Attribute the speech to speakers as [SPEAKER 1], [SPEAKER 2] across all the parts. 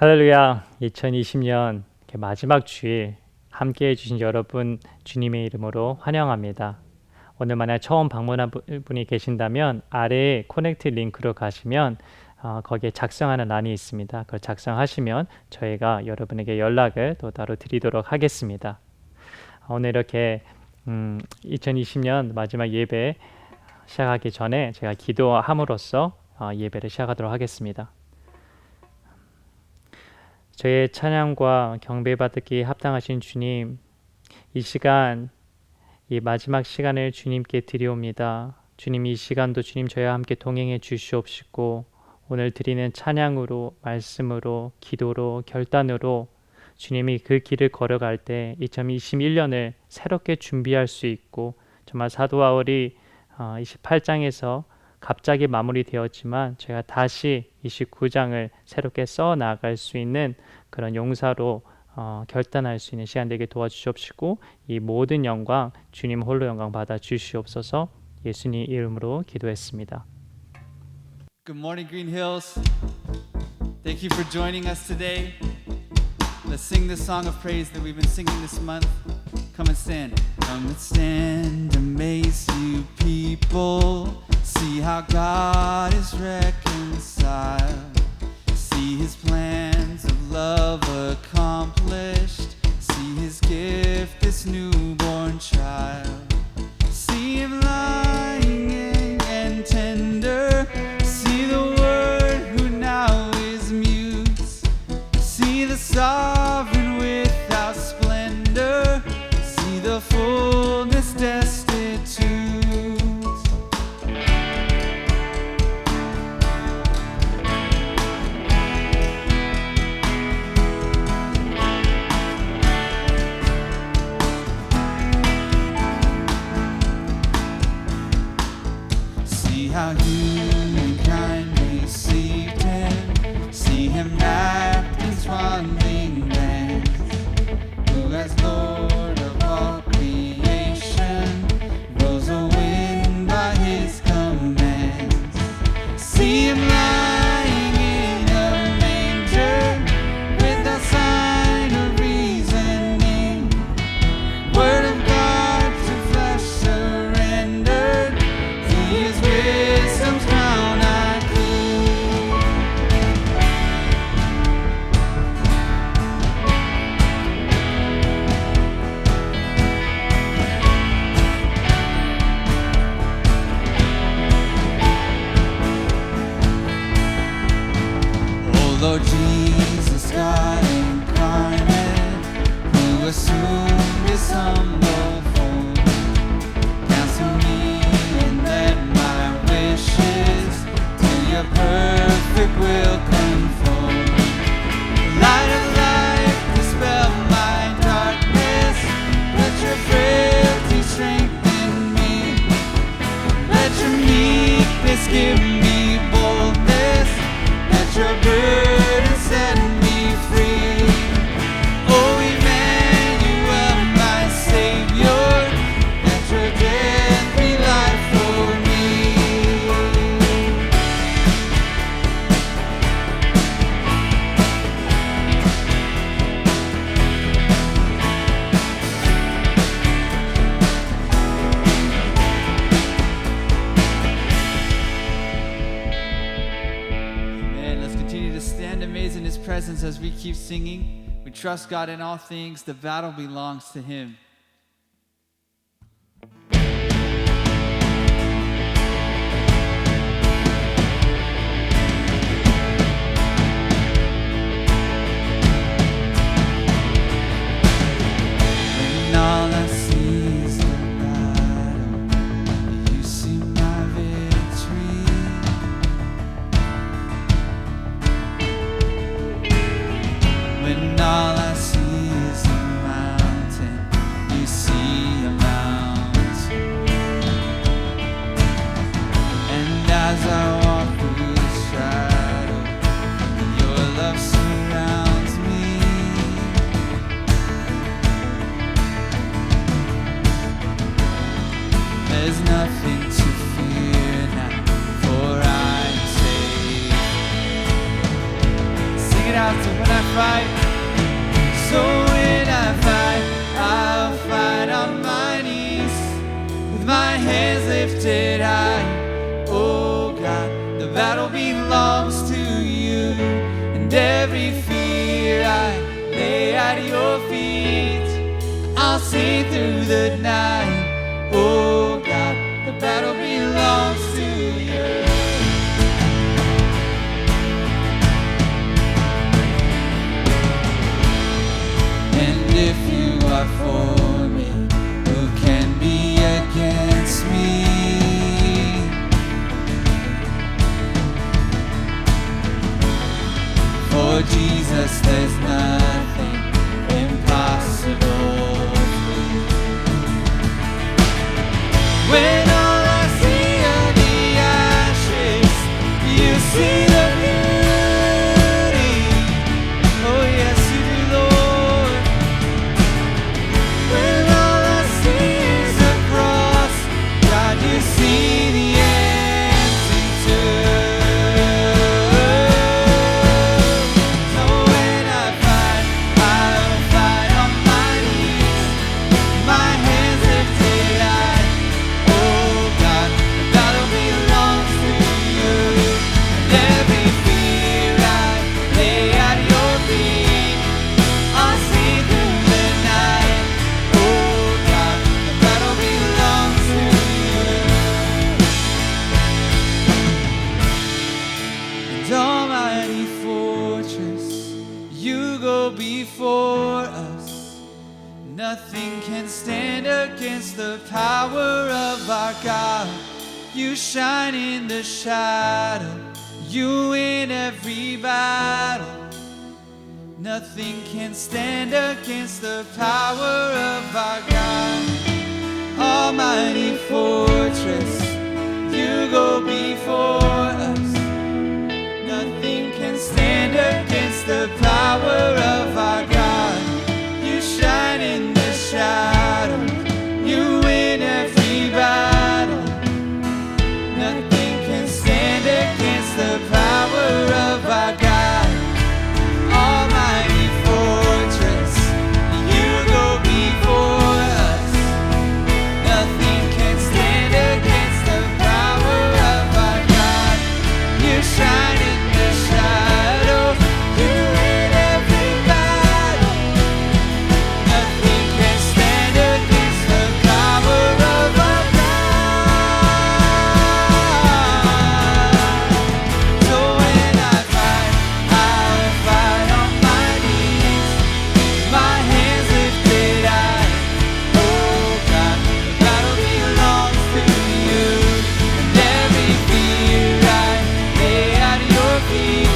[SPEAKER 1] 할렐루야. 2020년 마지막 주일 함께 해주신 여러분 주님의 이름으로 환영합니다. 오늘 만약 처음 방문한 분이 계신다면 아래에 커넥트 링크로 가시면 거기에 작성하는 란이 있습니다. 그걸 작성하시면 저희가 여러분에게 연락을 또 따로 드리도록 하겠습니다. 오늘 이렇게 2020년 마지막 예배 시작하기 전에 제가 기도함으로써 예배를 시작하도록 하겠습니다. 저의 찬양과 경배받기 합당하신 주님, 이 시간, 이 마지막 시간을 주님께 드리옵니다. 주님, 이 시간도 주님 저희와 함께 동행해 주시옵시고 오늘 드리는 찬양으로, 말씀으로, 기도로, 결단으로 주님이 그 길을 걸어갈 때 2021년을 새롭게 준비할 수 있고, 정말 사도 바울이 28장에서 갑자기 마무리되었지만 제가 다시 29장을 새롭게 써나갈 수 있는 그런 용사로 결단할 수 있는 시간 되게 도와주시옵시고, 이 모든 영광 주님 홀로 영광 받아 주시옵소서. 예수님 이름으로 기도했습니다.
[SPEAKER 2] Good morning, Green Hills. Thank you for joining us today. Let's sing this song of praise that we've been singing this month. Come and stand. Come and stand, amaze you people. See how God is reconciled. See His plans of love accomplished. See His gift, this newborn child. See Him lying and tender. See the Word who now is mute. See the sovereign without splendor. See the fullness destitute. See how humankind received Him. See Him wrapped in swaddling bands. Who as Lord of all creation rose a wind by His commands. See Him lying in a manger without sign or reasoning. Word of God to flesh surrendered. He is wisdom's crown I king. Oh Lord Jesus, God incarnate, who assumed His humble form. Counsel me and let my wishes to Your perfect will conform. Light of life, dispel my darkness. Let Your frailty strengthen me. Let Your meekness give me boldness. Let Your burden set me free. Oh Emmanuel, my Savior, let Your death be life for me. Amen. Let's continue to stand amazed in His presence as we keep singing. We trust God in all things. The battle belongs to Him. When all I see is the battle, You see my victory. When all I see is a mountain, You see a mountain. And as I walk through the shadow, Your love surrounds me. There's nothing to fear now, for I'm safe. Sing it out to when I fight. So when I fight, I'll fight on my knees with my hands lifted high. Oh God, the battle belongs to you, and every fear I lay at your feet. I'll sing through the night. Oh God, the battle belongs to you. And if you are for me, who can be against me? For Jesus, there's nothing impossible. When all I see are the ashes, you see the beauty. Oh yes, you do, Lord. When all I see is a cross, God, you see the empty tomb. So when I fight, I'll fight on my knees, my hands lifted high. Oh God, the battle belongs to you, and every fear I lay at your feet. I'll see through the night. Oh God, the battle belongs to you. And almighty fortress, you go before us. Nothing can stand against the power of our God. You shine in the shadow, you win every battle. Nothing can stand against the power of our God. Almighty fortress, you go before us. Nothing can stand against the power of our God. You shine in the shadow, you win every battle. Nothing can stand against the power of our God. Almighty fortress, you go before us. Nothing can stand against the power of our God. You shine in the shadow, you win every battle. Nothing can stand against the power of our God. So when I fight, I'll fight on my knees, my hands lifted high. Oh God, the battle belongs to you, and every fear I lay at your feet.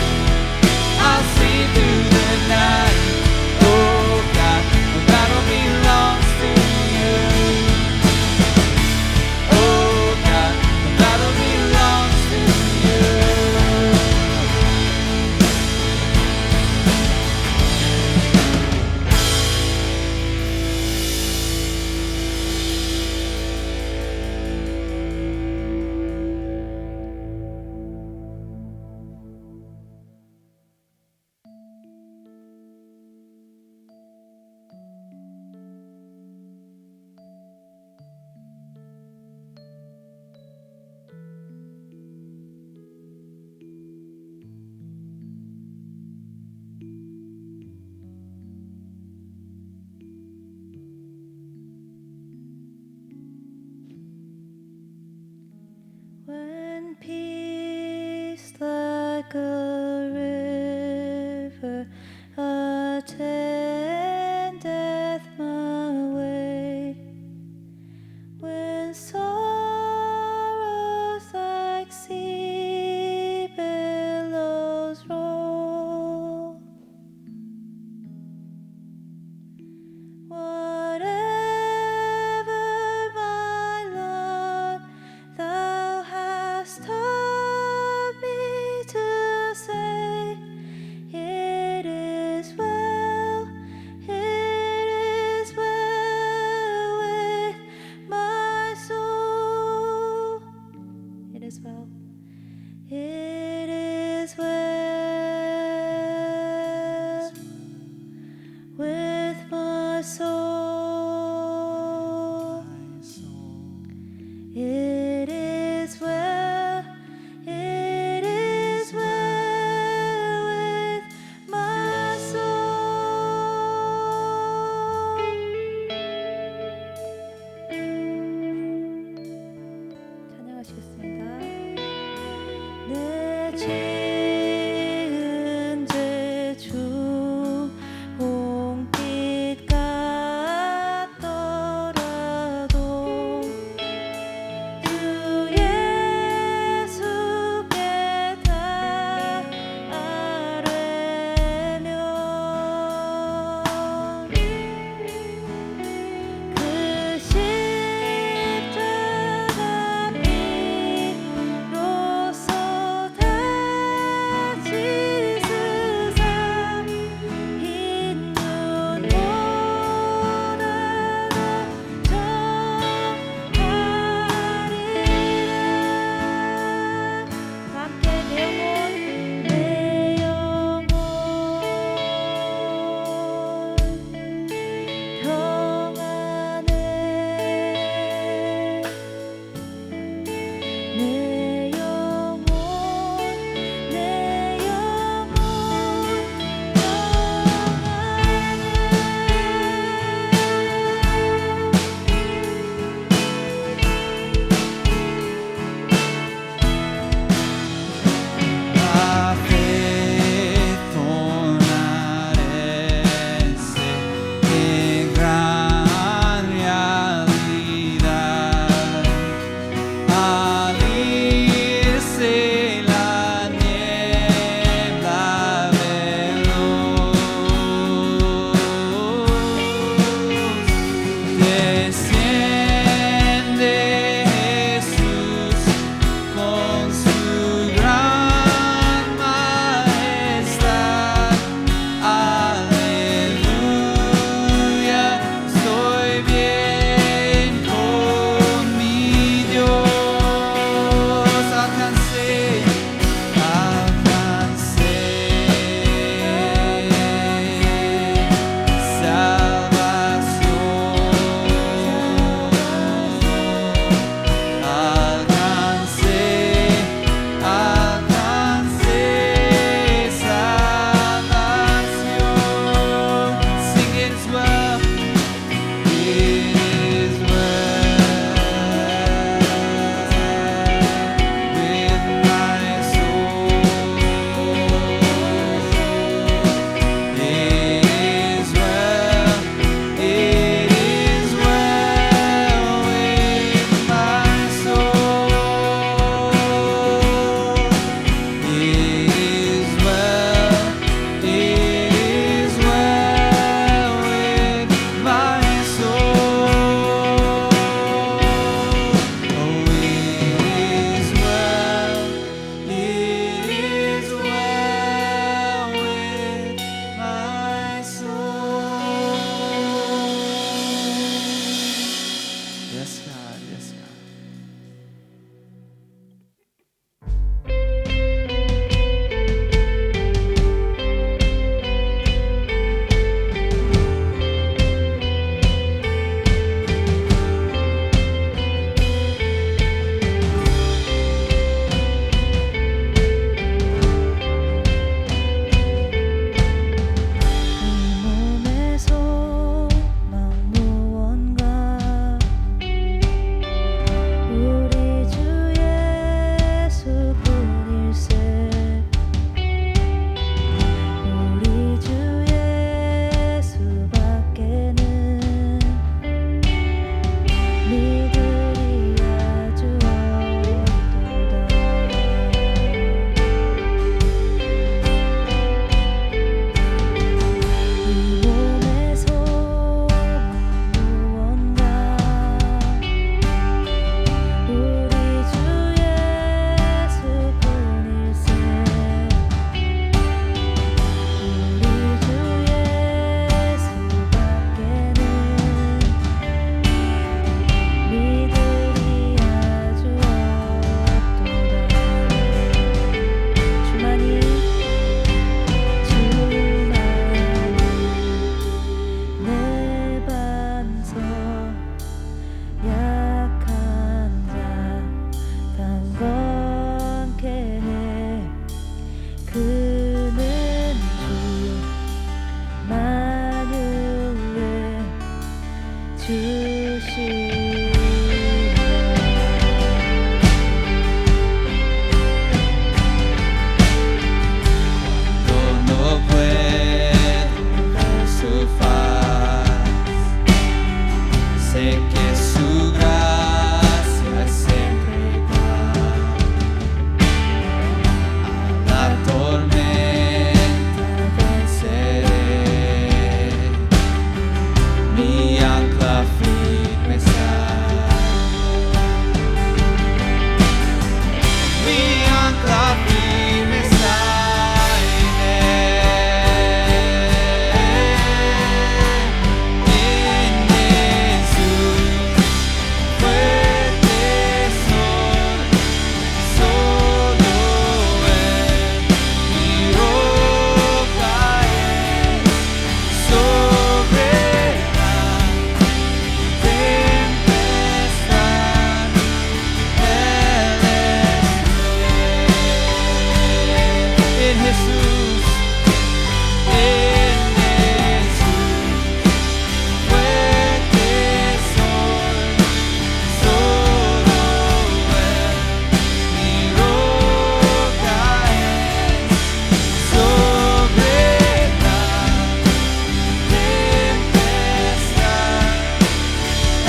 [SPEAKER 2] I'll see through the night. Oh God, the battle belongs to you. Oh God, the battle belongs to you.
[SPEAKER 3] When peace like a river attendeth my way, when sorrows like sea billows roll, whatever my lot, thou hast taught me to say, it is well with my soul.
[SPEAKER 2] God. Yes, God.
[SPEAKER 3] 몸의 소망 무언가 우리 주 예수뿐일세 우리 주 예수밖에는 믿으리 아주 없도다 이 몸의 소망 무언가 우리 주 예수뿐일세 우리 주 예수밖에는 믿으리 아주 없도다 주만이 내 반석 약한 자 강건케 해 그는 주 만유의 주시리라
[SPEAKER 2] No puedo su faz. Sé que su gracia es siempre igual. A la tormenta venceré. Mi ancla firme está. Mi ancla firme está en Jesús, fuerte soy, solo Él, mi roca es sobre la tempestad, Él es en Jesús, fuerte soy, solo Él, mi roca es sobre la tempestad, Él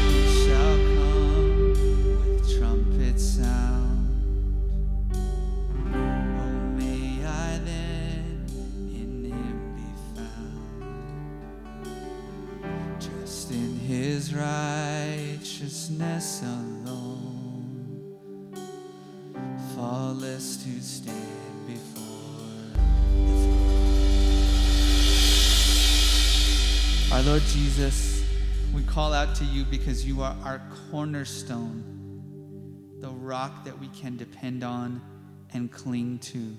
[SPEAKER 2] He shall come with trumpet sound. Oh, may I then in Him be found. Trust in His righteousness alone. Faultless to stand before the throne. Our Lord Jesus, we call out to you because you are our cornerstone, the rock that we can depend on and cling to.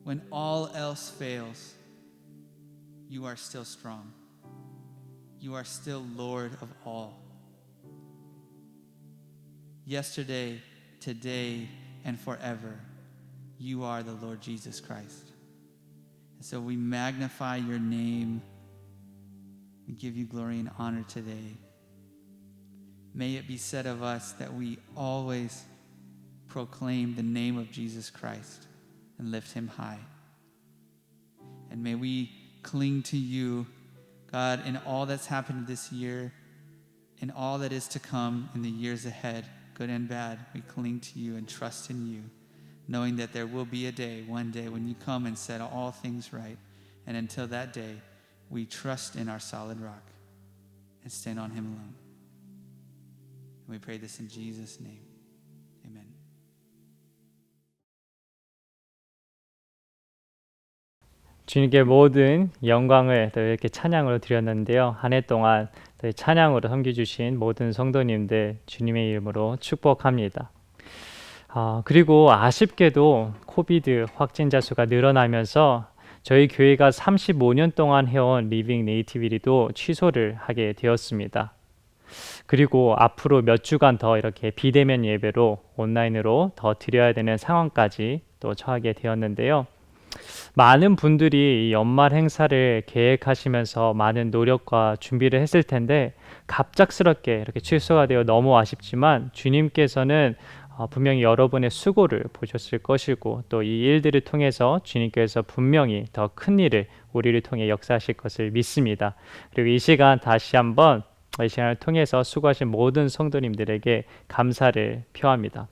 [SPEAKER 2] When all else fails, you are still strong. You are still Lord of all. Yesterday, today, and forever, you are the Lord Jesus Christ. And so we magnify your name. We give you glory and honor today. May it be said of us that we always proclaim the name of Jesus Christ and lift him high. And may we cling to you, God, in all that's happened this year, in all that is to come in the years ahead, good and bad. We cling to you and trust in you, knowing that there will be a day, one day, when you come and set all things right. And until that day, we trust in our solid rock and stand on him alone. And we pray this in Jesus' name. Amen.
[SPEAKER 1] 주님께 모든 영광을 또 이렇게 찬양으로 드렸는데요. 한 해 동안 또 찬양으로 섬겨주신 모든 성도님들 주님의 이름으로 축복합니다. 그리고 아쉽게도 코비드 확진자 수가 늘어나면서 저희 교회가 35년 동안 해온 리빙 네이티비티도 취소를 하게 되었습니다. 그리고 앞으로 몇 주간 더 이렇게 비대면 예배로 온라인으로 더 드려야 되는 상황까지 또 처하게 되었는데요. 많은 분들이 이 연말 행사를 계획하시면서 많은 노력과 준비를 했을 텐데 갑작스럽게 이렇게 취소가 되어 너무 아쉽지만 주님께서는 분명히 여러분의 수고를 보셨을 것이고 또 이 일들을 통해서 주님께서 분명히 더 큰 일을 우리를 통해 역사하실 것을 믿습니다. 그리고 이 시간 다시 한번 이 시간을 통해서 수고하신 모든 성도님들에게 감사를 표합니다.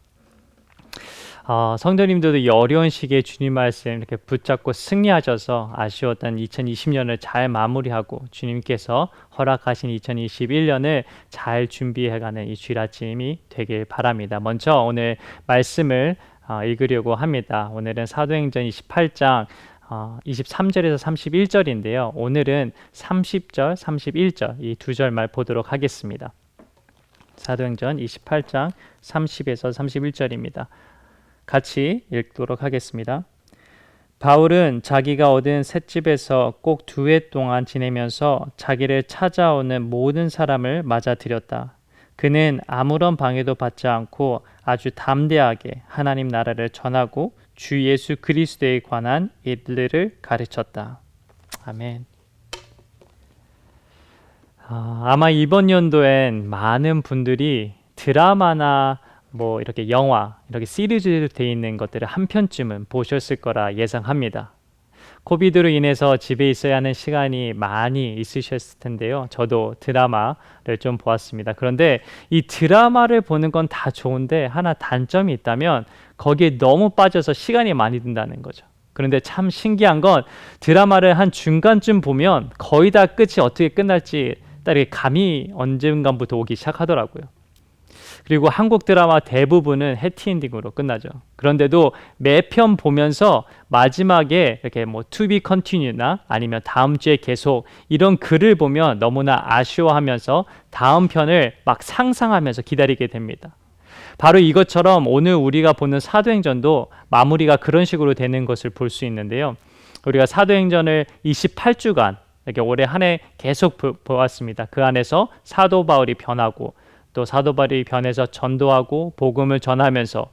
[SPEAKER 1] 성도님들도 이 어려운 시기에 주님 말씀 이렇게 붙잡고 승리하셔서 아쉬웠던 2020년을 잘 마무리하고 주님께서 허락하신 2021년을 잘 준비해가는 이 주일 아침이 되길 바랍니다. 먼저 오늘 말씀을 읽으려고 합니다. 오늘은 사도행전 28장 23절에서 31절인데요. 오늘은 30절, 31절 이 두 절말 보도록 하겠습니다. 사도행전 28장 30에서 31절입니다. 같이 읽도록 하겠습니다. 바울은 자기가 얻은 셋집에서 꼭 2해 동안 지내면서 자기를 찾아오는 모든 사람을 맞아들였다. 그는 아무런 방해도 받지 않고 아주 담대하게 하나님 나라를 전하고 주 예수 그리스도에 관한 일들을 가르쳤다. 아멘. 아마 이번 연도엔 많은 분들이 드라마나 이렇게 영화, 이렇게 시리즈로 되어 있는 것들을 한 편쯤은 보셨을 거라 예상합니다. 코비드로 인해서 집에 있어야 하는 시간이 많이 있으셨을 텐데요. 저도 드라마를 좀 보았습니다. 그런데 이 드라마를 보는 건 다 좋은데 하나 단점이 있다면 거기에 너무 빠져서 시간이 많이 든다는 거죠. 그런데 참 신기한 건 드라마를 한 중간쯤 보면 거의 다 끝이 어떻게 끝날지 딱 이렇게 감이 언젠가부터 오기 시작하더라고요. 그리고 한국 드라마 대부분은 해피엔딩으로 끝나죠. 그런데도 매편 보면서 마지막에 이렇게 to be continue나 아니면 다음 주에 계속 이런 글을 보면 너무나 아쉬워하면서 다음 편을 막 상상하면서 기다리게 됩니다. 바로 이것처럼 오늘 우리가 보는 사도행전도 마무리가 그런 식으로 되는 것을 볼 수 있는데요. 우리가 사도행전을 28주간 이렇게 올해 한 해 계속 보았습니다. 그 안에서 사도 바울이 변하고 또 사도 바울이 변해서 전도하고 복음을 전하면서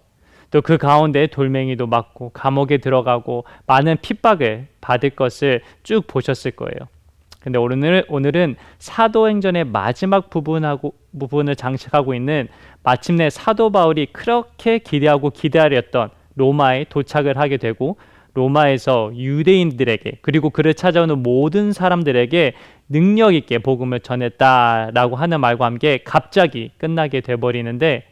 [SPEAKER 1] 또 그 가운데 돌멩이도 맞고 감옥에 들어가고 많은 핍박을 받을 것을 쭉 보셨을 거예요. 근데 오늘은 사도행전의 마지막 부분을 장식하고 있는 마침내 사도 바울이 그렇게 기대하고 기다렸던 로마에 도착을 하게 되고 로마에서 유대인들에게 그리고 그를 찾아오는 모든 사람들에게 능력 있게 복음을 전했다라고 하는 말과 함께 갑자기 끝나게 돼버리는데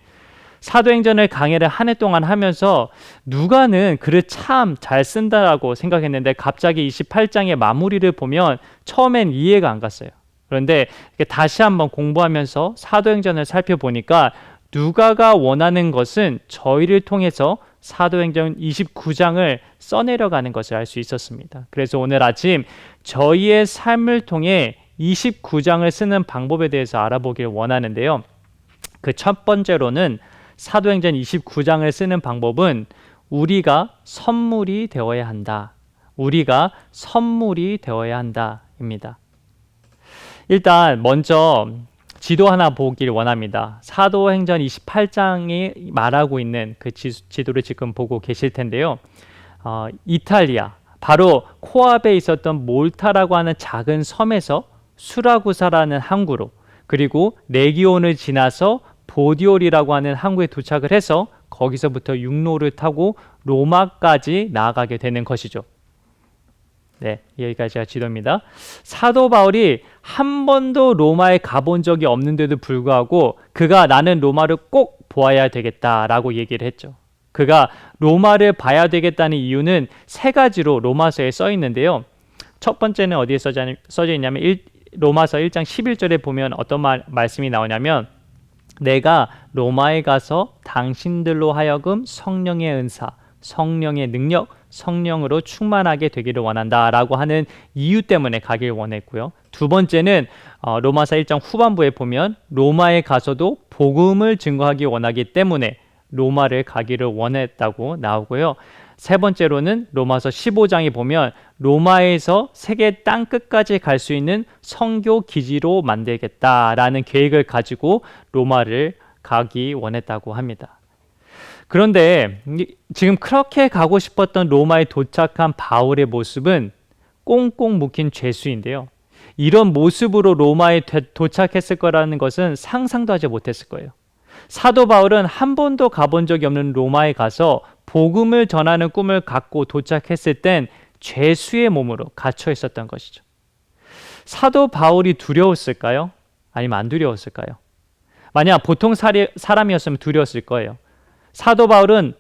[SPEAKER 1] 사도행전을 강해를 한 해 동안 하면서 누가는 글을 참 잘 쓴다라고 생각했는데 갑자기 28장의 마무리를 보면 처음엔 이해가 안 갔어요. 그런데 다시 한번 공부하면서 사도행전을 살펴보니까 누가가 원하는 것은 저희를 통해서 사도행전 29장을 써내려가는 것을 알 수 있었습니다. 그래서 오늘 아침 저희의 삶을 통해 29장을 쓰는 방법에 대해서 알아보길 원하는데요. 그 첫 번째로는 사도행전 29장을 쓰는 방법은 우리가 선물이 되어야 한다. 우리가 선물이 되어야 한다입니다. 일단 먼저 지도 하나 보길 원합니다. 사도행전 28장이 말하고 있는 그 지도를 지금 보고 계실 텐데요. 이탈리아, 바로 코앞에 있었던 몰타라고 하는 작은 섬에서 수라구사라는 항구로 그리고 레기온을 지나서 보디올이라고 하는 항구에 도착을 해서 거기서부터 육로를 타고 로마까지 나아가게 되는 것이죠. 네, 여기까지가 지도입니다. 사도 바울이 한 번도 로마에 가본 적이 없는데도 불구하고 그가 나는 로마를 꼭 보아야 되겠다라고 얘기를 했죠. 그가 로마를 봐야 되겠다는 이유는 세 가지로 로마서에 써 있는데요. 첫 번째는 어디에 써져 있냐면 로마서 1장 11절에 보면 어떤 말씀이 나오냐면 내가 로마에 가서 당신들로 하여금 성령의 은사, 성령의 능력, 성령으로 충만하게 되기를 원한다라고 하는 이유 때문에 가길 원했고요. 두 번째는 로마서 1장 후반부에 보면 로마에 가서도 복음을 증거하기 원하기 때문에 로마를 가기를 원했다고 나오고요. 세 번째로는 로마서 15장에 보면 로마에서 세계 땅끝까지 갈 수 있는 선교 기지로 만들겠다라는 계획을 가지고 로마를 가기 원했다고 합니다. 그런데 지금 그렇게 가고 싶었던 로마에 도착한 바울의 모습은 꽁꽁 묶인 죄수인데요. 이런 모습으로 로마에 도착했을 거라는 것은 상상도 하지 못했을 거예요. 사도 바울은 한 번도 가본 적이 없는 로마에 가서 복음을 전하는 꿈을 갖고 도착했을 땐 죄수의 몸으로 갇혀 있었던 것이죠. 사도 바울이 두려웠을까요? 아니면 안 두려웠을까요? 만약 보통 사람이었으면 두려웠을 거예요. 사도 바울은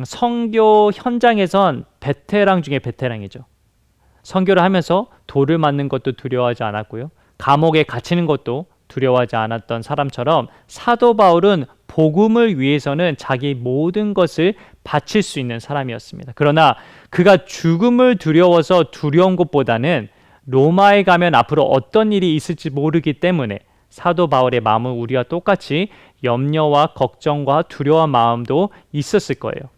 [SPEAKER 1] 선교 현장에선 베테랑 중에 베테랑이죠. 선교를 하면서 돌을 맞는 것도 두려워하지 않았고요. 감옥에 갇히는 것도 두려워하지 않았던 사람처럼 사도 바울은 복음을 위해서는 자기 모든 것을 바칠 수 있는 사람이었습니다. 그러나 그가 죽음을 두려워서 두려운 것보다는 로마에 가면 앞으로 어떤 일이 있을지 모르기 때문에 사도 바울의 마음은 우리와 똑같이 염려와 걱정과 두려운 마음도 있었을 거예요.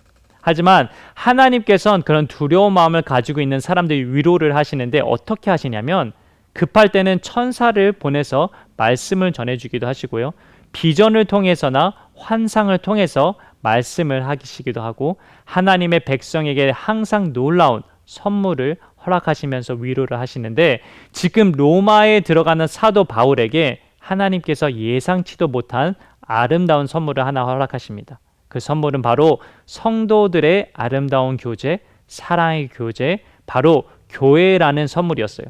[SPEAKER 1] 하지만 하나님께서는 그런 두려운 마음을 가지고 있는 사람들이 위로를 하시는데 어떻게 하시냐면 급할 때는 천사를 보내서 말씀을 전해주기도 하시고요. 비전을 통해서나 환상을 통해서 말씀을 하시기도 하고 하나님의 백성에게 항상 놀라운 선물을 허락하시면서 위로를 하시는데 지금 로마에 들어가는 사도 바울에게 하나님께서 예상치도 못한 아름다운 선물을 하나 허락하십니다. 그 선물은 바로 성도들의 아름다운 교제, 사랑의 교제, 바로 교회라는 선물이었어요.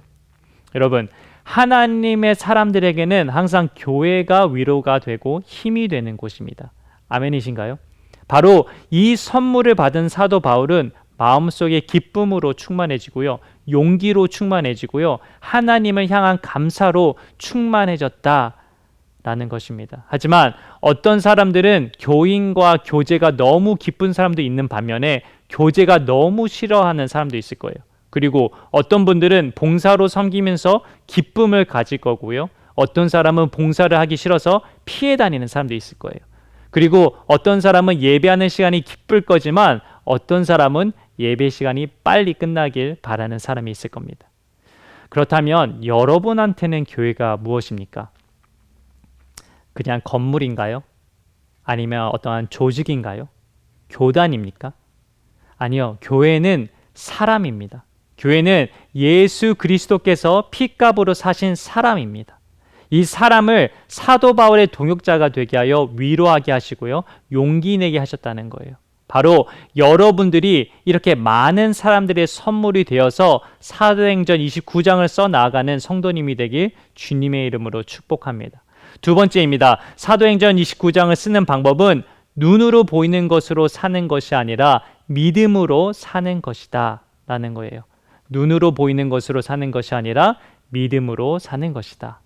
[SPEAKER 1] 여러분, 하나님의 사람들에게는 항상 교회가 위로가 되고 힘이 되는 곳입니다. 아멘이신가요? 바로 이 선물을 받은 사도 바울은 마음속에 기쁨으로 충만해지고요. 용기로 충만해지고요. 하나님을 향한 감사로 충만해졌다라는 것입니다. 하지만 어떤 사람들은 교인과 교제가 너무 기쁜 사람도 있는 반면에 교제가 너무 싫어하는 사람도 있을 거예요. 그리고 어떤 분들은 봉사로 섬기면서 기쁨을 가질 거고요. 어떤 사람은 봉사를 하기 싫어서 피해 다니는 사람도 있을 거예요. 그리고 어떤 사람은 예배하는 시간이 기쁠 거지만 어떤 사람은 예배 시간이 빨리 끝나길 바라는 사람이 있을 겁니다. 그렇다면 여러분한테는 교회가 무엇입니까? 그냥 건물인가요? 아니면 어떠한 조직인가요? 교단입니까? 아니요. 교회는 사람입니다. 교회는 예수 그리스도께서 핏값으로 사신 사람입니다. 이 사람을 사도 바울의 동역자가 되게 하여 위로하게 하시고요. 용기 내게 하셨다는 거예요. 바로 여러분들이 이렇게 많은 사람들의 선물이 되어서 사도행전 29장을 써나가는 성도님이 되길 주님의 이름으로 축복합니다. 두 번째입니다. 사도행전 29장을 쓰는 방법은 눈으로 보이는 것으로 사는 것이 아니라 믿음으로 사는 것이다 라는 거예요. 눈으로 보이는 것으로 사는 것이 아니라 믿음으로 사는 것이다.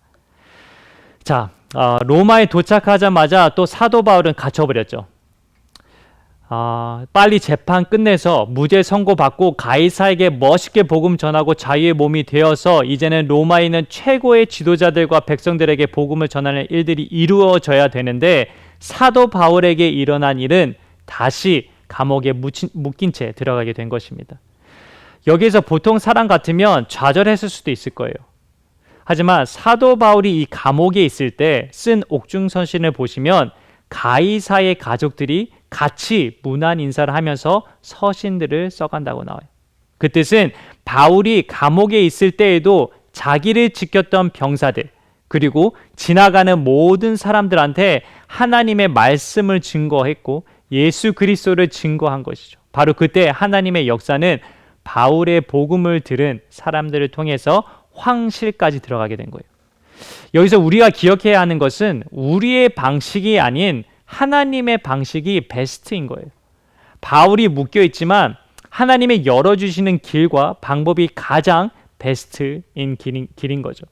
[SPEAKER 1] 자, 로마에 도착하자마자 또 사도 바울은 갇혀버렸죠. 빨리 재판 끝내서 무죄 선고받고 가이사에게 멋있게 복음 전하고 자유의 몸이 되어서 이제는 로마에 있는 최고의 지도자들과 백성들에게 복음을 전하는 일들이 이루어져야 되는데 사도 바울에게 일어난 일은 다시 감옥에 묶인 채 들어가게 된 것입니다. 여기에서 보통 사람 같으면 좌절했을 수도 있을 거예요. 하지만 사도 바울이 이 감옥에 있을 때 쓴 옥중선신을 보시면 가이사의 가족들이 같이 문안 인사를 하면서 서신들을 써간다고 나와요. 그 뜻은 바울이 감옥에 있을 때에도 자기를 지켰던 병사들 그리고 지나가는 모든 사람들한테 하나님의 말씀을 증거했고 예수 그리스도를 증거한 것이죠. 바로 그때 하나님의 역사는 바울의 복음을 들은 사람들을 통해서 황실까지 들어가게 된 거예요. 여기서 우리가 기억해야 하는 것은 우리의 방식이 아닌 하나님의 방식이 베스트인 거예요. 바울이 묶여 있지만 하나님의 열어주시는 길과 방법이 가장 베스트인 길인 거죠.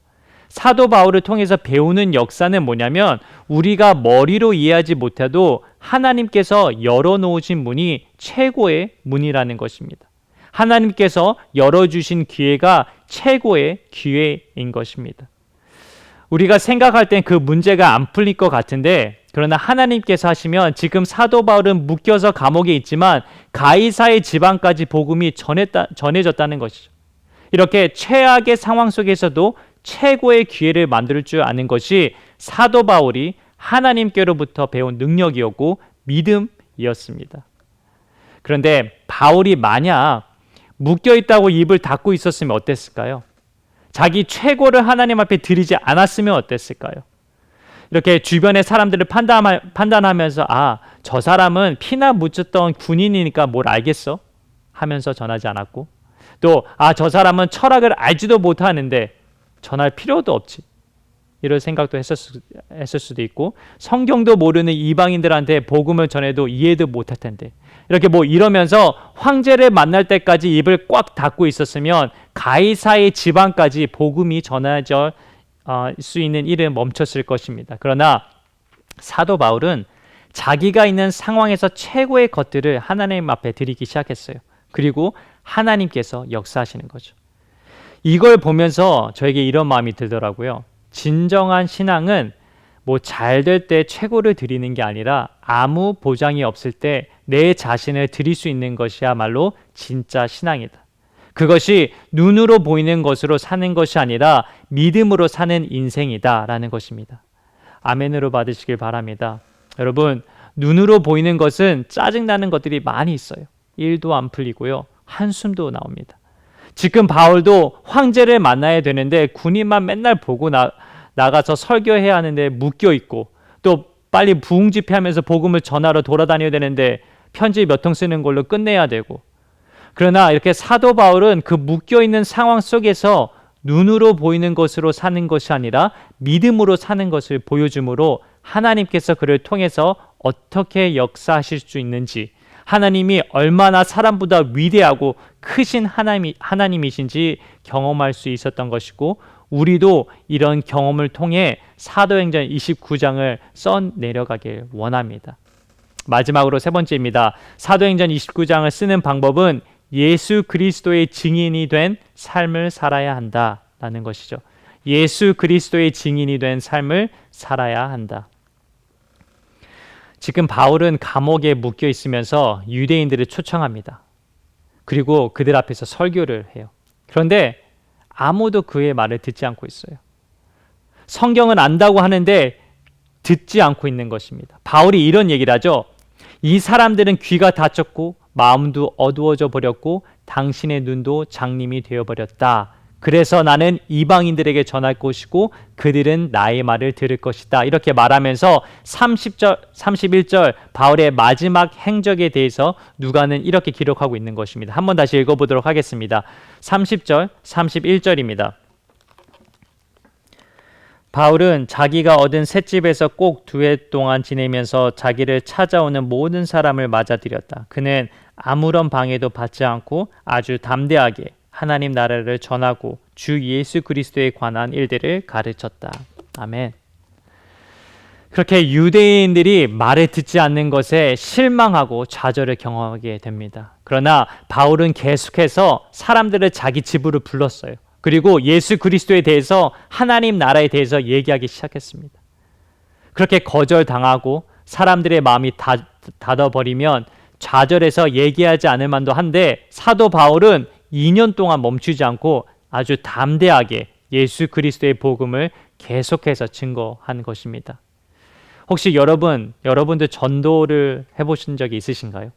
[SPEAKER 1] 사도 바울을 통해서 배우는 역사는 뭐냐면 우리가 머리로 이해하지 못해도 하나님께서 열어놓으신 문이 최고의 문이라는 것입니다. 하나님께서 열어주신 기회가 최고의 기회인 것입니다. 우리가 생각할 땐 그 문제가 안 풀릴 것 같은데, 그러나 하나님께서 하시면 지금 사도 바울은 묶여서 감옥에 있지만 가이사의 지방까지 복음이 전해졌다는 것이죠. 이렇게 최악의 상황 속에서도 최고의 기회를 만들 줄 아는 것이 사도 바울이 하나님께로부터 배운 능력이었고 믿음이었습니다. 그런데 바울이 만약 묶여있다고 입을 닫고 있었으면 어땠을까요? 자기 최고를 하나님 앞에 드리지 않았으면 어땠을까요? 이렇게 주변의 사람들을 판단하면서 저 사람은 피나 묻혔던 군인이니까 뭘 알겠어? 하면서 전하지 않았고, 또 저 사람은 철학을 알지도 못하는데 전할 필요도 없지, 이럴 생각도 했을 수도 있고, 성경도 모르는 이방인들한테 복음을 전해도 이해도 못할 텐데, 이렇게 이러면서 황제를 만날 때까지 입을 꽉 닫고 있었으면 가이사의 지방까지 복음이 전해질 수 있는 일은 멈췄을 것입니다. 그러나 사도 바울은 자기가 있는 상황에서 최고의 것들을 하나님 앞에 드리기 시작했어요. 그리고 하나님께서 역사하시는 거죠. 이걸 보면서 저에게 이런 마음이 들더라고요. 진정한 신앙은 잘 될 때 최고를 드리는 게 아니라 아무 보장이 없을 때 내 자신을 드릴 수 있는 것이야말로 진짜 신앙이다. 그것이 눈으로 보이는 것으로 사는 것이 아니라 믿음으로 사는 인생이다라는 것입니다. 아멘으로 받으시길 바랍니다. 여러분, 눈으로 보이는 것은 짜증나는 것들이 많이 있어요. 일도 안 풀리고요. 한숨도 나옵니다. 지금 바울도 황제를 만나야 되는데 군인만 맨날 보고 나가서 설교해야 하는데 묶여 있고, 또 빨리 부흥 집회하면서 복음을 전하러 돌아다녀야 되는데 편지 몇 통 쓰는 걸로 끝내야 되고, 그러나 이렇게 사도 바울은 그 묶여 있는 상황 속에서 눈으로 보이는 것으로 사는 것이 아니라 믿음으로 사는 것을 보여줌으로 하나님께서 그를 통해서 어떻게 역사하실 수 있는지, 하나님이 얼마나 사람보다 위대하고 크신 하나님이신지 경험할 수 있었던 것이고, 우리도 이런 경험을 통해 사도행전 29장을 써내려가길 원합니다. 마지막으로 세 번째입니다. 사도행전 29장을 쓰는 방법은 예수 그리스도의 증인이 된 삶을 살아야 한다라는 것이죠. 예수 그리스도의 증인이 된 삶을 살아야 한다. 지금 바울은 감옥에 묶여 있으면서 유대인들을 초청합니다. 그리고 그들 앞에서 설교를 해요. 그런데 아무도 그의 말을 듣지 않고 있어요. 성경은 안다고 하는데 듣지 않고 있는 것입니다. 바울이 이런 얘기를 하죠. 이 사람들은 귀가 닫혔고 마음도 어두워져 버렸고 당신의 눈도 장님이 되어버렸다. 그래서 나는 이방인들에게 전할 것이고 그들은 나의 말을 들을 것이다. 이렇게 말하면서 30절, 31절 바울의 마지막 행적에 대해서 누가는 이렇게 기록하고 있는 것입니다. 한번 다시 읽어보도록 하겠습니다. 30절, 31절입니다. 바울은 자기가 얻은 셋집에서 꼭 2해 동안 지내면서 자기를 찾아오는 모든 사람을 맞아들였다. 그는 아무런 방해도 받지 않고 아주 담대하게 하나님 나라를 전하고 주 예수 그리스도에 관한 일들을 가르쳤다. 아멘. 그렇게 유대인들이 말을 듣지 않는 것에 실망하고 좌절을 경험하게 됩니다. 그러나 바울은 계속해서 사람들을 자기 집으로 불렀어요. 그리고 예수 그리스도에 대해서, 하나님 나라에 대해서 얘기하기 시작했습니다. 그렇게 거절당하고 사람들의 마음이 닫아버리면 좌절해서 얘기하지 않을 만도 한데, 사도 바울은 2년 동안 멈추지 않고 아주 담대하게 예수 그리스도의 복음을 계속해서 증거한 것입니다. 혹시 여러분들 전도를 해보신 적이 있으신가요?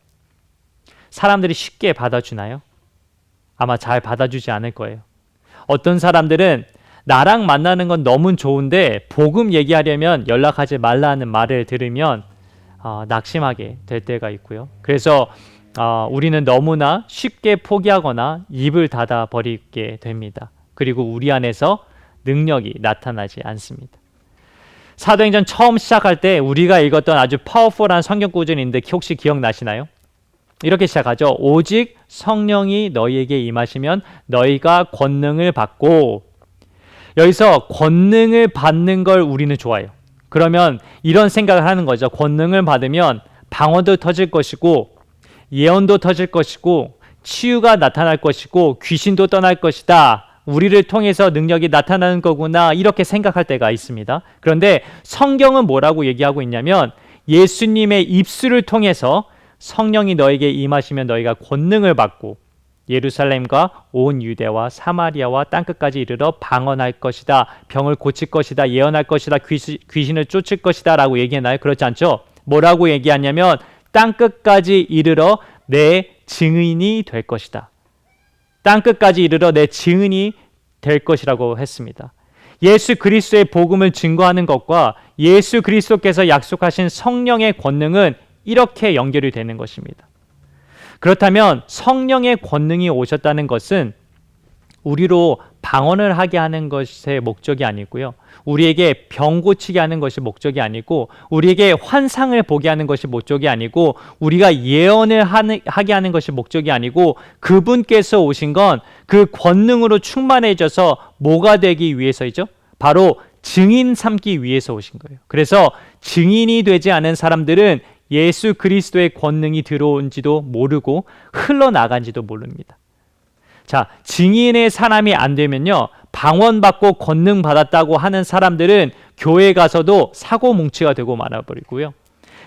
[SPEAKER 1] 사람들이 쉽게 받아주나요? 아마 잘 받아주지 않을 거예요. 어떤 사람들은 나랑 만나는 건 너무 좋은데 복음 얘기하려면 연락하지 말라는 말을 들으면 낙심하게 될 때가 있고요. 그래서 우리는 너무나 쉽게 포기하거나 입을 닫아 버리게 됩니다. 그리고 우리 안에서 능력이 나타나지 않습니다. 사도행전 처음 시작할 때 우리가 읽었던 아주 파워풀한 성경 구절인데 혹시 기억나시나요? 이렇게 시작하죠. 오직 성령이 너희에게 임하시면 너희가 권능을 받고, 여기서 권능을 받는 걸 우리는 좋아해요. 그러면 이런 생각을 하는 거죠. 권능을 받으면 방언도 터질 것이고 예언도 터질 것이고 치유가 나타날 것이고 귀신도 떠날 것이다. 우리를 통해서 능력이 나타나는 거구나 이렇게 생각할 때가 있습니다. 그런데 성경은 뭐라고 얘기하고 있냐면 예수님의 입술을 통해서 성령이 너에게 임하시면 너희가 권능을 받고 예루살렘과 온 유대와 사마리아와 땅끝까지 이르러 방언할 것이다. 병을 고칠 것이다. 예언할 것이다. 귀신을 쫓을 것이다 라고 얘기했나요? 그렇지 않죠? 뭐라고 얘기하냐면 땅끝까지 이르러 내 증인이 될 것이다. 땅끝까지 이르러 내 증인이 될 것이라고 했습니다. 예수 그리스도의 복음을 증거하는 것과 예수 그리스도께서 약속하신 성령의 권능은 이렇게 연결이 되는 것입니다. 그렇다면 성령의 권능이 오셨다는 것은 우리로 방언을 하게 하는 것의 목적이 아니고요. 우리에게 병 고치게 하는 것이 목적이 아니고 우리에게 환상을 보게 하는 것이 목적이 아니고 우리가 예언을 하게 하는 것이 목적이 아니고 그분께서 오신 건 그 권능으로 충만해져서 뭐가 되기 위해서이죠? 바로 증인 삼기 위해서 오신 거예요. 그래서 증인이 되지 않은 사람들은 예수 그리스도의 권능이 들어온지도 모르고 흘러나간지도 모릅니다. 자, 증인의 사람이 안 되면요, 방언받고 권능 받았다고 하는 사람들은 교회 가서도 사고 뭉치가 되고 말아버리고요.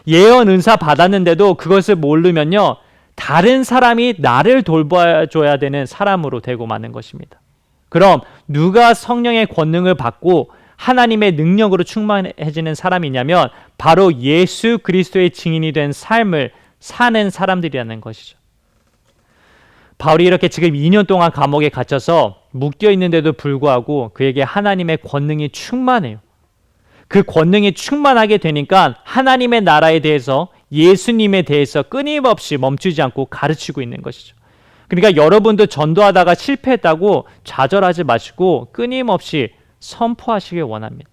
[SPEAKER 1] 예언 은사 받았는데도 그것을 모르면요, 다른 사람이 나를 돌봐줘야 되는 사람으로 되고 마는 것입니다. 그럼 누가 성령의 권능을 받고 하나님의 능력으로 충만해지는 사람이냐면 바로 예수 그리스도의 증인이 된 삶을 사는 사람들이라는 것이죠. 바울이 이렇게 지금 2년 동안 감옥에 갇혀서 묶여 있는데도 불구하고 그에게 하나님의 권능이 충만해요. 그 권능이 충만하게 되니까 하나님의 나라에 대해서 예수님에 대해서 끊임없이 멈추지 않고 가르치고 있는 것이죠. 그러니까 여러분도 전도하다가 실패했다고 좌절하지 마시고 끊임없이 선포하시길 원합니다.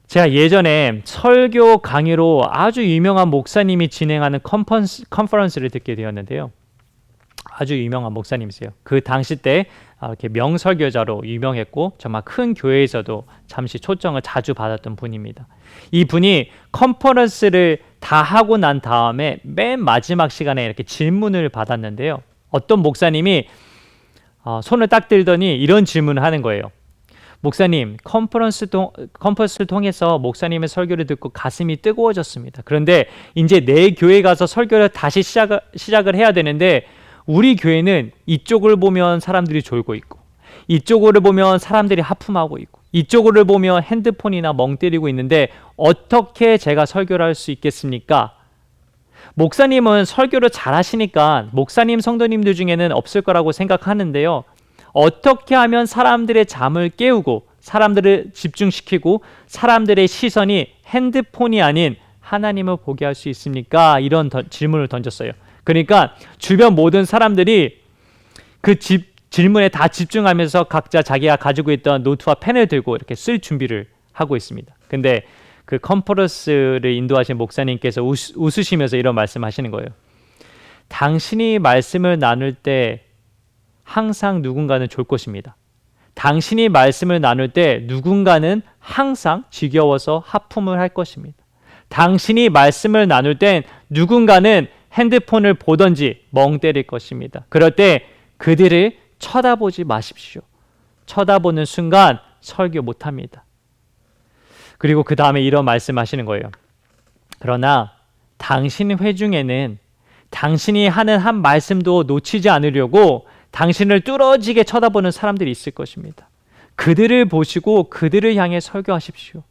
[SPEAKER 1] 제가 예전에 설교 강의로 아주 유명한 목사님이 진행하는 컨퍼런스를 듣게 되었는데요. 아주 유명한 목사님이세요. 그 당시 때 이렇게 명설교자로 유명했고 정말 큰 교회에서도 잠시 초청을 자주 받았던 분입니다. 이 분이 컨퍼런스를 다 하고 난 다음에 맨 마지막 시간에 이렇게 질문을 받았는데요. 어떤 목사님이 손을 딱 들더니 이런 질문을 하는 거예요. 목사님, 컨퍼런스를 통해서 목사님의 설교를 듣고 가슴이 뜨거워졌습니다. 그런데 이제 내 교회 가서 설교를 다시 시작을 해야 되는데 우리 교회는 이쪽을 보면 사람들이 졸고 있고 이쪽을 보면 사람들이 하품하고 있고 이쪽을 보면 핸드폰이나 멍 때리고 있는데 어떻게 제가 설교를 할 수 있겠습니까? 목사님은 설교를 잘 하시니까 목사님 성도님들 중에는 없을 거라고 생각하는데요. 어떻게 하면 사람들의 잠을 깨우고 사람들을 집중시키고 사람들의 시선이 핸드폰이 아닌 하나님을 보게 할 수 있습니까? 이런 질문을 던졌어요. 그러니까 주변 모든 사람들이 그 질문에 다 집중하면서 각자 자기가 가지고 있던 노트와 펜을 들고 이렇게 쓸 준비를 하고 있습니다. 근데 그 컨퍼런스를 인도하신 목사님께서 웃으시면서 이런 말씀하시는 거예요. 당신이 말씀을 나눌 때 항상 누군가는 졸 것입니다. 당신이 말씀을 나눌 때 누군가는 항상 지겨워서 하품을 할 것입니다. 당신이 말씀을 나눌 땐 누군가는 핸드폰을 보던지 멍 때릴 것입니다. 그럴 때 그들을 쳐다보지 마십시오. 쳐다보는 순간 설교 못합니다. 그리고 그 다음에 이런 말씀하시는 거예요. 그러나 당신 회중에는 당신이 하는 한 말씀도 놓치지 않으려고 당신을 뚫어지게 쳐다보는 사람들이 있을 것입니다. 그들을 보시고 그들을 향해 설교하십시오.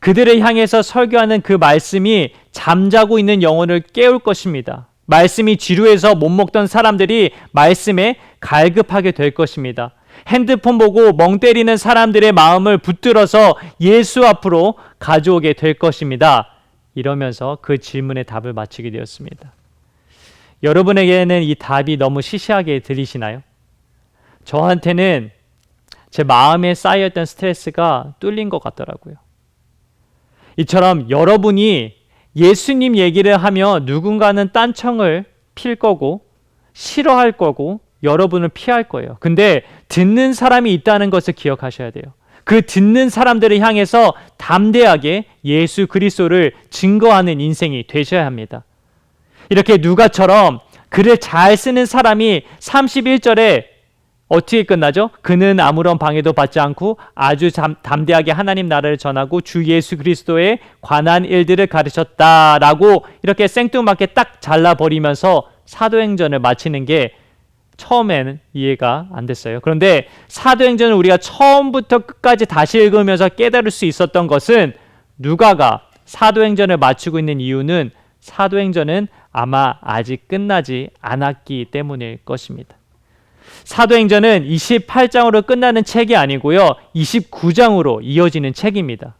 [SPEAKER 1] 그들을 향해서 설교하는 그 말씀이 잠자고 있는 영혼을 깨울 것입니다. 말씀이 지루해서 못 먹던 사람들이 말씀에 갈급하게 될 것입니다. 핸드폰 보고 멍 때리는 사람들의 마음을 붙들어서 예수 앞으로 가져오게 될 것입니다. 이러면서 그 질문의 답을 마치게 되었습니다. 여러분에게는 이 답이 너무 시시하게 들리시나요? 저한테는 제 마음에 쌓여있던 스트레스가 뚫린 것 같더라고요. 이처럼 여러분이 예수님 얘기를 하면 누군가는 딴청을 필 거고 싫어할 거고 여러분을 피할 거예요. 근데 듣는 사람이 있다는 것을 기억하셔야 돼요. 그 듣는 사람들을 향해서 담대하게 예수 그리스도를 증거하는 인생이 되셔야 합니다. 이렇게 누가처럼 글을 잘 쓰는 사람이 31절에 어떻게 끝나죠? 그는 아무런 방해도 받지 않고 아주 담대하게 하나님 나라를 전하고 주 예수 그리스도에 관한 일들을 가르쳤다라고 이렇게 생뚱맞게 딱 잘라버리면서 사도행전을 마치는 게 처음에는 이해가 안 됐어요. 그런데 사도행전을 우리가 처음부터 끝까지 다시 읽으면서 깨달을 수 있었던 것은 누가가 사도행전을 마치고 있는 이유는 사도행전은 아마 아직 끝나지 않았기 때문일 것입니다. 사도행전은 28장으로 끝나는 책이 아니고요. 29장으로 이어지는 책입니다.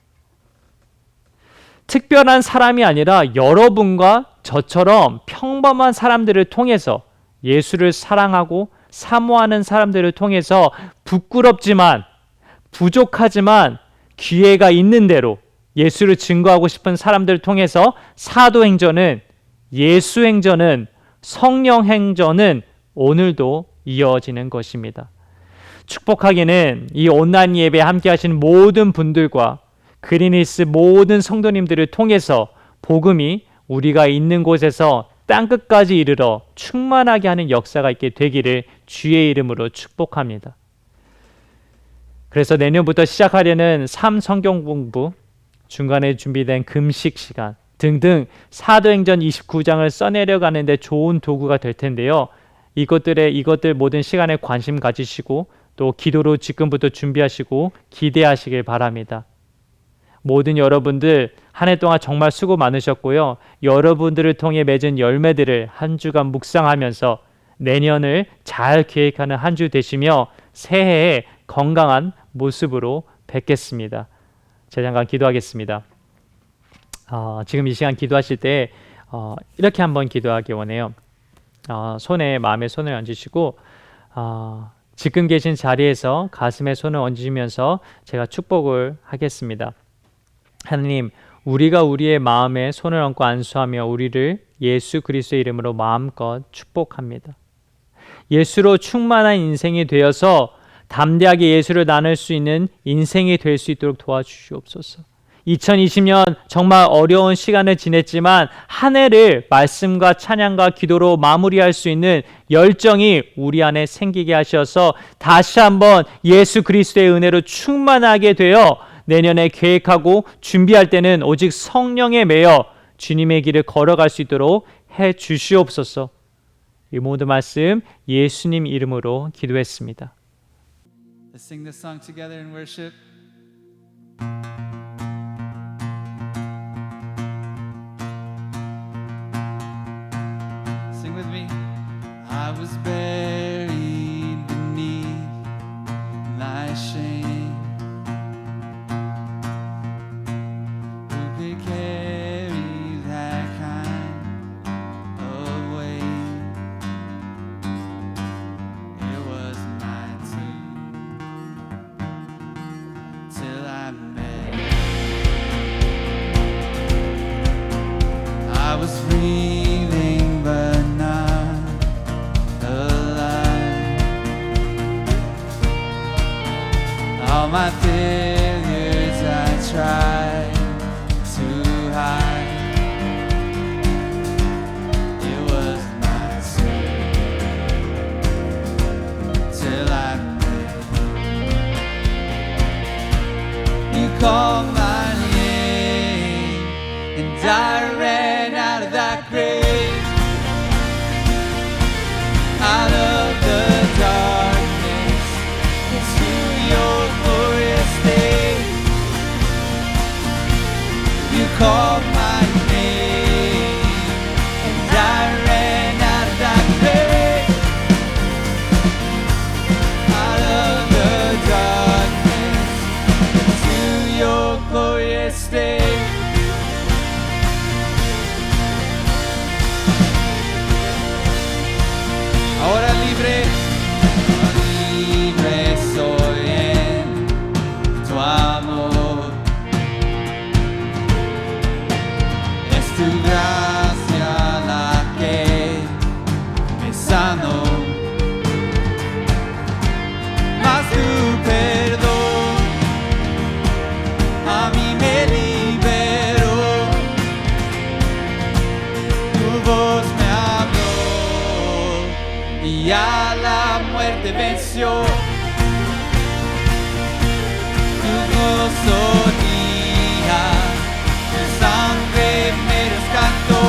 [SPEAKER 1] 특별한 사람이 아니라 여러분과 저처럼 평범한 사람들을 통해서 예수를 사랑하고 사모하는 사람들을 통해서 부끄럽지만 부족하지만 기회가 있는 대로 예수를 증거하고 싶은 사람들을 통해서 사도행전은 예수행전은 성령행전은 오늘도 이어지는 것입니다. 축복하기는 이 온라인 예배에 함께 하신 모든 분들과 그린힐스 모든 성도님들을 통해서 복음이 우리가 있는 곳에서 땅끝까지 이르러 충만하게 하는 역사가 있게 되기를 주의 이름으로 축복합니다. 그래서 내년부터 시작하려는 3성경 공부, 중간에 준비된 금식 시간 등등 사도행전 29장을 써내려가는데 좋은 도구가 될 텐데요. 이것들 모든 시간에 관심 가지시고 또 기도로 지금부터 준비하시고 기대하시길 바랍니다. 모든 여러분들 한 해 동안 정말 수고 많으셨고요. 여러분들을 통해 맺은 열매들을 한 주간 묵상하면서 내년을 잘 계획하는 한 주 되시며 새해에 건강한 모습으로 뵙겠습니다. 제가 잠깐 기도하겠습니다. 지금 이 시간 기도하실 때 이렇게 한번 기도하기 원해요. 마음에 손을 얹으시고 지금 계신 자리에서 가슴에 손을 얹으시면서 제가 축복을 하겠습니다. 하나님, 우리가 우리의 마음에 손을 얹고 안수하며 우리를 예수 그리스도의 이름으로 마음껏 축복합니다. 예수로 충만한 인생이 되어서 담대하게 예수를 나눌 수 있는 인생이 될 수 있도록 도와주시옵소서. 2020년 정말 어려운 시간을 지냈지만 한 해를 말씀과 찬양과 기도로 마무리할 수 있는 열정이 우리 안에 생기게 하셔서 다시 한번 예수 그리스도의 은혜로 충만하게 되어 내년에 계획하고 준비할 때는 오직 성령에 매여 주님의 길을 걸어갈 수 있도록 해 주시옵소서. 이 모든 말씀 예수님 이름으로 기도했습니다.
[SPEAKER 2] Let's sing this song together in worship. Sing with me. I was buried beneath thy shame. Who could carry that kind of weight? It was my tomb till I met. I was breathing but not alive. All my failures I tried to hide. It was my sin till I met. You called my name and I ran out of that grave, out of the darkness into your glorious day. y a la muerte venció. Tu gozo día, tu sangre me rescató.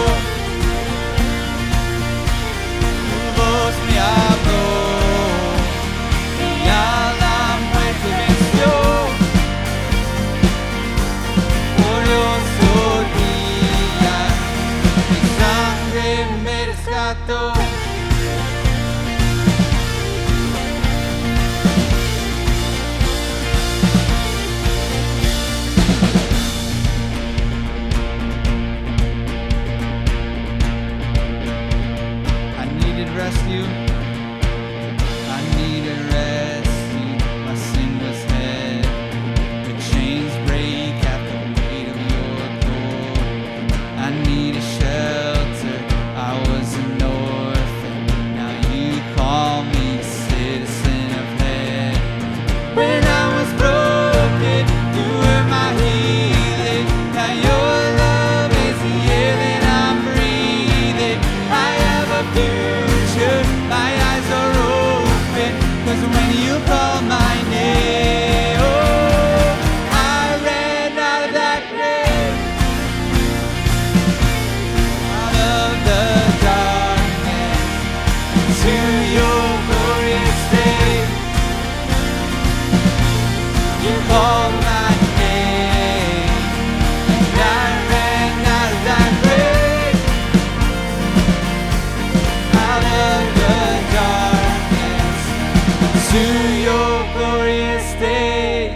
[SPEAKER 2] Tu voz me habló y a la muerte venció. Glorioso día, tu sangre me rescató. I needed rescue. I needed rescue. My sin was heavy. The chains break at the weight of your glory. I needed shelter. I was an orphan. Now you call me citizen of heaven. When I was broken, you were my healing. Now your love is the air that I'm breathing. I have a future, my eyes are open, 'cause when you call my name, oh, I ran out of that grave, out of the darkness, to your glorious day. You called my name, and I ran out of that grave, out of the darkness, to your glorious day.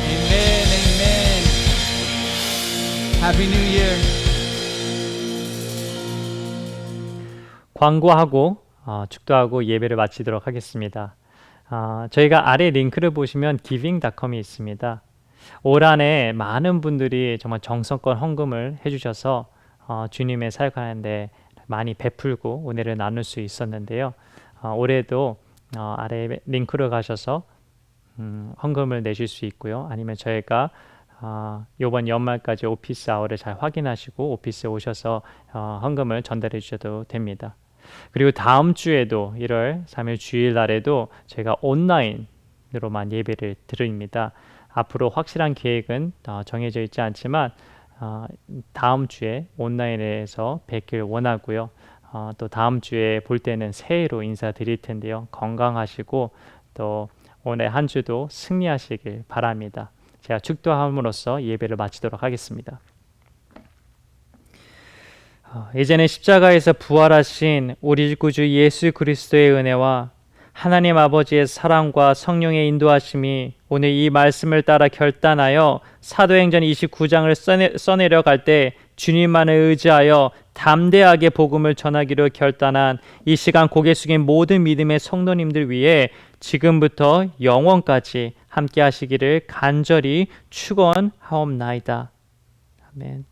[SPEAKER 2] Amen, amen. Happy New Year.
[SPEAKER 1] 광고하고 축도하고 예배를 마치도록 하겠습니다. 저희가 아래 링크를 보시면 giving.com이 있습니다. 올 한해 많은 분들이 정말 정성껏 헌금을 해주셔서 주님의 사역하는데 많이 베풀고 은혜를 나눌 수 있었는데요. 올해도 아래 링크로 가셔서 헌금을 내실 수 있고요. 아니면 저희가 이번 연말까지 오피스 아워를 잘 확인하시고 오피스에 오셔서 헌금을 전달해 주셔도 됩니다. 그리고 다음 주에도 1월 3일 주일 날에도 저희가 온라인으로만 예배를 드립니다. 앞으로 확실한 계획은 정해져 있지 않지만 다음 주에 온라인에서 뵙길 원하고요. 또 다음 주에 볼 때는 새해로 인사드릴 텐데요. 건강하시고 또 올해 한 주도 승리하시길 바랍니다. 제가 축도함으로써 예배를 마치도록 하겠습니다. 이제는 십자가에서 부활하신 우리 구주 예수 그리스도의 은혜와 하나님 아버지의 사랑과 성령의 인도하심이 오늘 이 말씀을 따라 결단하여 사도행전 29장을 써내려갈 때 주님만을 의지하여 담대하게 복음을 전하기로 결단한 이 시간 고개 숙인 모든 믿음의 성도님들 위해 지금부터 영원까지 함께 하시기를 간절히 축원하옵나이다. 아멘.